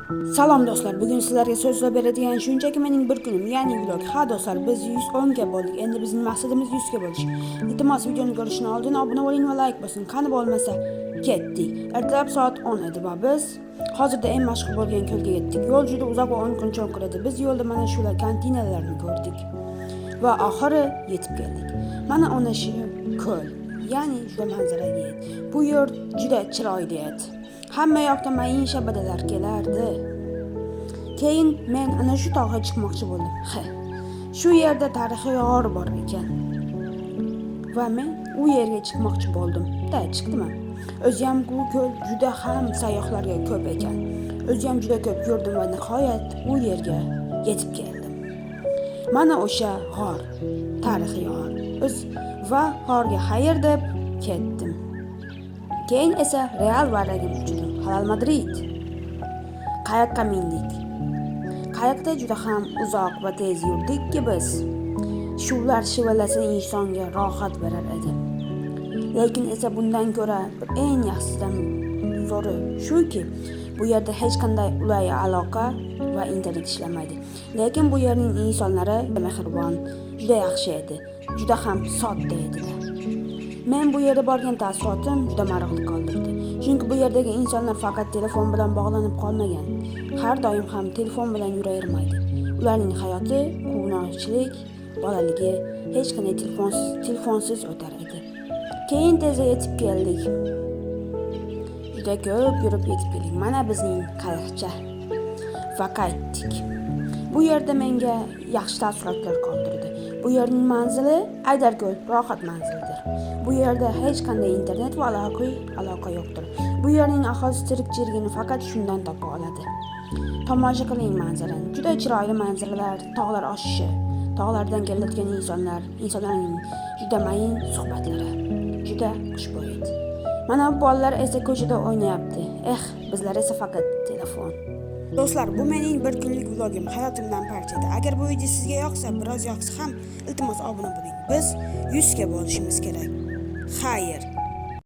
Salom do'stlar, bugun sizlarga so'zlab beradigan shunchaki mening bir kunim, ya'ni vlog. Ha do'stlar, biz 110 ga bo'ldik. Endi bizning maqsadimiz 100 ga bo'lish. Iltimos videoni ko'rishdan oldin obuna bo'ling va like bosing. Qani bo'lmasa, ketdik. Ertalab soat 10 edi va biz hozirda eng mashhur bo'lgan ko'lga yetdik. Yo'l juda uzoq va 10 kun cho'nqir edi. Biz yo'lda mana shular konteynerlarni ko'rdik va oxiri yetib keldik. Mana ana shu ko'l, ya'ni shu manzaraga edi. Bu yer juda chiroyli edi. Hamma yoqdan mayin shabadalar kelardi. Keyin men ana shu tog'ga chiqmoqchi bo'ldim. Shu yerda tarixiy g'or bor ekan. Va men u yerga chiqmoqchi bo'ldim. Chiqdim. O'zim bu ko'l juda ham sayyohlarga ko'p ekan. O'zim juda ko'p ko'rdim va nihoyat u yerga yetib keldim. Mana o'sha g'or, tarixiy g'or. Va g'orga xayr deb ketdim. Keyin esa Real Varraga uchdim. Halal Madrid. Qayoqqa mindik? Qayoqda juda ham uzoq va tez yurdikki biz. Suvlar shivalasa insonga rohat berar edi. Lekin esa bundan ko'ra eng yaxshisidan zo'ri shuki, bu yerda hech qanday ulay aloqa va internet ishlamaydi. Lekin bu yerning insonlari mehribon, juda yaxshi edi. Juda ham sodda edilar. Men bu yerda borgan taassurotim juda maroqli qoldirdi. Chunki bu yerdagi insonlar faqat telefon bilan bog'lanib qolmagan. Har doim ham telefon bilan yuravermaydi. Ularning hayoti quvnoqchilik, bolaligi hech qanday telefonsiz o'tar edi. Keyin tezda yetib keldik. Juda ko'p yurib yetib keldik. Mana bizning qayiqcha. Va qaytdik. Bu yerda menga yaxshi taassurotlar qoldirdi. Bu yerning manzili Aydarko'l rohat manzilidir. Bu yerda hech qanday internet va aloqa yo'qdir. Bu yerning aholisi tirikchiligini faqat shundan topa oladi. Tomosha qiling manzarani. Juda chiroyli manzaralar, tog'lar oshishi, tog'lardan kelayotgan insonlarning juda mayin suhbatlari, juda xushbo'y. Mana bu bolalar esa ko'chada o'ynayapti. Bizlar esa faqat telefon. Do'stlar, bu mening bir kunlik vlogim, hayotimdan parcha edi. Agar bu video sizga yoqsa, biroz yoqsa ham iltimos obuna bo'ling. Biz 100 ga bo'lishimiz kerak. Xayr.